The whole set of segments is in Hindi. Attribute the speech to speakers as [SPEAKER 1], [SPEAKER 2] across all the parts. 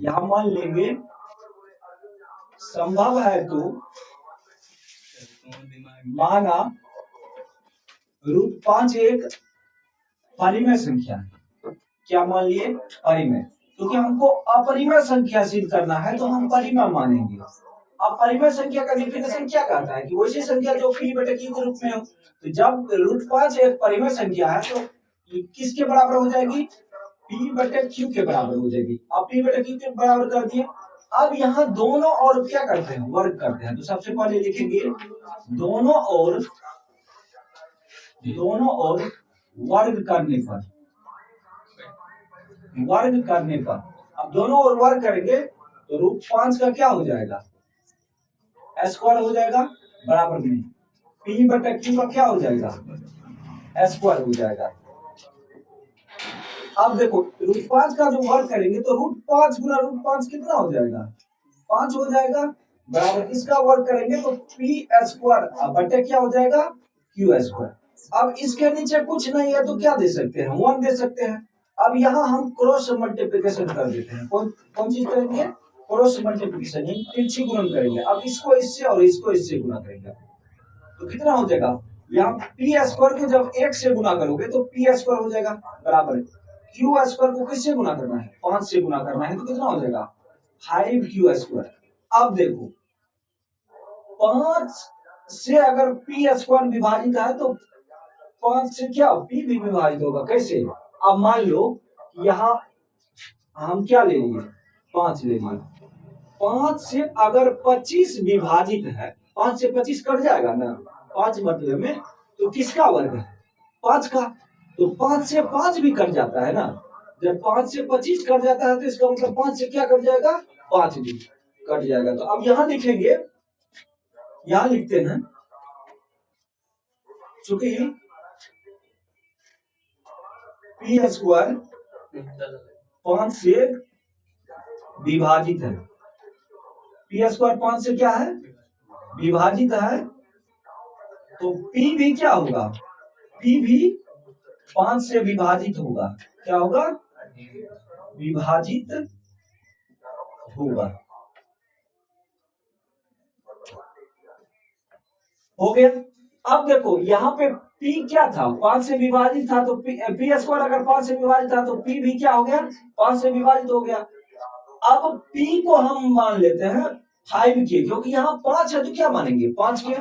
[SPEAKER 1] यहां मान लेंगे संभव है तो माना √5 एक परिमेय संख्या है। क्या मान लिए? परिमेय। क्योंकि हमको अपरिमेय संख्या सिद्ध करना है तो हम परिमेय मानेंगे। अब परिमेय संख्या का डिफिनेशन क्या कहता है कि वैसी संख्या जो p/q के रूप में हो। तो जब √5 एक परिमेय संख्या है तो किसके बराबर हो जाएगी? p/q के बराबर हो जाएगी। अब p/q के बराबर कर दिए। अब यहाँ दोनों और क्या करते हैं? वर्ग करते हैं। तो सबसे पहले लिखेंगे दोनों और वर्ग करने पर अब दोनों और वर्ग करेंगे तो √5 का क्या हो जाएगा? स्क्वायर हो जाएगा बराबर में p/q का क्या हो जाएगा? स्क्वायर हो जाएगा। अब देखो √5 का जो वर्ग करेंगे तो √5 गुना √5 कितना हो जाएगा? 5 हो जाएगा बराबर इसका वर्ग करेंगे तो p² बटे क्या हो जाएगा? q²। अब इसके नीचे कुछ नहीं है तो क्या दे सकते हैं? 1 दे सकते हैं। अब यहाँ हम क्रॉस मल्टीप्लिकेशन कर देते हैं। कौन चीज करेंगे? क्रॉस मल्टीप्लिकेशन, तिरछी गुणन करेंगे। अब इसको इससे और इसको इससे गुना करेंगे तो कितना हो जाएगा? यहाँ p² को जब 1 से गुना करोगे तो p² हो जाएगा बराबर q² को किससे गुना करना है? 5 से गुना करना है तो कितना हो जाएगा? 5q²। अब देखो 5 से अगर p² विभाजित है तो 5 से क्या p भी विभाजित होगा। कैसे? अब मान लो यहाँ हम क्या ले लिए? 5 ले लिए। 5 से अगर 25 विभाजित है, 5 से 25 कट जाएगा ना 5 मतलब में, तो किसका वर्ग है? 5 का। तो 5 से 5 भी कट जाता है ना। जब 5 से 25 कट जाता है तो इसका मतलब 5 से क्या कट जाएगा? 5 भी कट जाएगा। तो अब यहाँ लिखेंगे, यहाँ लिखते हैं चूंकि p² 5 से विभाजित है, p² 5 से क्या है? विभाजित है, तो p भी क्या होगा? p भी 5 से विभाजित होगा। क्या होगा? विभाजित होगा। हो गया। अब देखो यहाँ पे p क्या था? 5 से विभाजित था तो p² अगर 5 से विभाजित था तो p भी क्या हो गया? 5 से विभाजित हो गया। अब p को हम मान लेते हैं 5 के, क्योंकि यहाँ 5 है तो क्या मानेंगे? 5 के।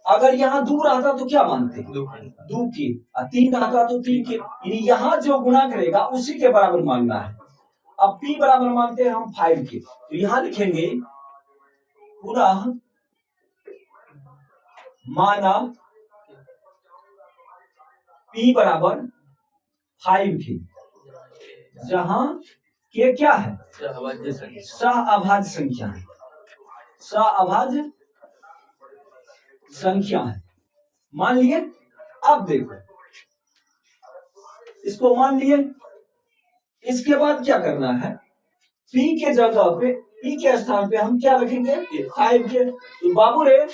[SPEAKER 1] अगर यहाँ 2 रहता तो क्या मानते? 2 के। 3 रहता तो 3 के। यहाँ जो गुणा करेगा उसी के बराबर मानना है। अब p बराबर मानते हैं हम 5 के, तो यहाँ लिखेंगे पुनः माना p बराबर 5 के, जहां के क्या है? सहअभाज्य संख्या है। सहअभाज्य संख्या है। मान लिए। अब देखो इसको मान लिए। इसके बाद क्या करना है? p के जगह पे, p के स्थान पे हम क्या रखेंगे? 5 के। तो बाबू रे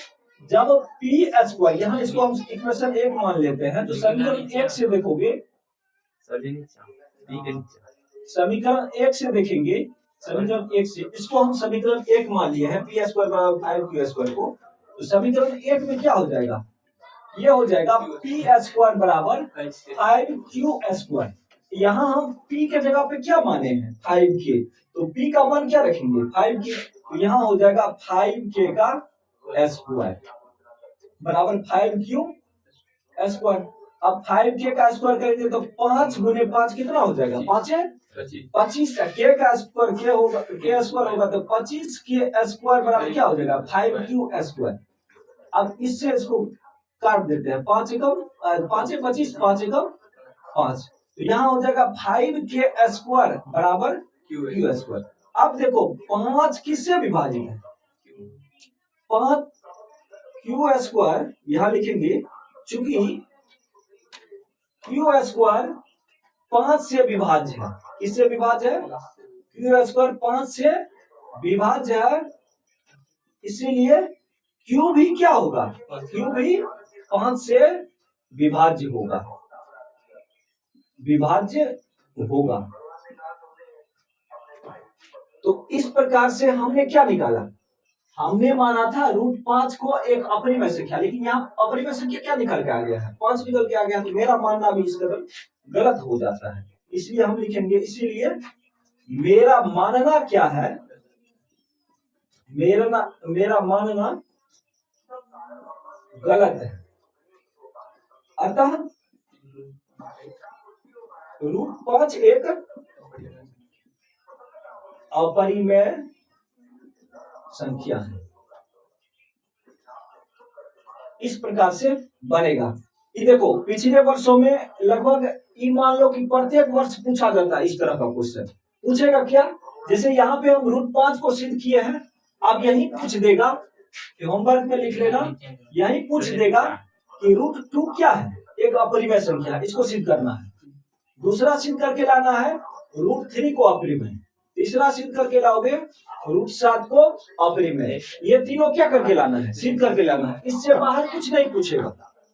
[SPEAKER 1] जब p² यहाँ इसको हम इक्वेशन 1 मान लेते हैं तो समीकरण 1 से देखोगे, समीकरण 1 से देखेंगे, समीकरण 1 से इसको हम समीकरण 1 मान लिए हैं p² बराबर 5q² को। तो समीकरण 1 में क्या हो जाएगा? ये हो जाएगा p² बराबर 5q²। यहाँ हम p के जगह पे क्या माने हैं? 5 के। तो p का मान क्या रखेंगे? 5 के। तो यहाँ हो जाएगा 5k का स्क्वायर बराबर 5q²। अब 5k का स्क्वायर करेंगे तो 5 गुने 5 कितना हो जाएगा? 5 है 25 का k का स्क्वायर k होगा, k² होगा तो 25k² बराबर क्या हो जाएगा? 5q²। अब इससे इसको काट देते हैं। 5 एकम 5 25 5 एकम 5, तो यहाँ हो जाएगा 5k² बराबर q²। अब देखो 5 किससे विभाजित है? 5 q² यहाँ लिखेंगे चूंकि q² 5 से विभाज्य है। किससे विभाज्य है? q² 5 से विभाज्य है, इसीलिए q भी क्या होगा? q भी 5 से विभाज्य होगा, विभाज्य होगा। तो इस प्रकार से हमने क्या निकाला, हमने माना था √5 को एक अपरिमेय संख्या, लेकिन यहाँ अपरिमेय संख्या क्या निकल के आ गया है, 5 निकल के आ गया। तो मेरा मानना भी इस कदर गलत हो जाता है, इसलिए हम लिखेंगे, इसीलिए मेरा मानना क्या है, मेरा मानना गलत है। अतः √5 एक अपरिमेय संख्या है। इस प्रकार से बनेगा। ये देखो पिछले वर्षों में लगभग ये मान लो कि प्रत्येक वर्ष पूछा जाता है इस तरह का क्वेश्चन। पूछेगा क्या, जैसे यहाँ पे हम √5 को सिद्ध किए हैं, अब यही पूछ देगा, होमवर्क में लिख लेना, यही पूछ देगा कि √2 क्या है, एक अपरिमेय संख्या, इसको सिद्ध करना है। दूसरा सिद्ध करके लाना है √3 को अपरिमेय, तीसरा सिद्ध करके लाओगे √7 को अपरिमेय। ये तीनों क्या करके लाना है, सिद्ध करके लाना है, इससे बाहर कुछ नहीं पूछेगा।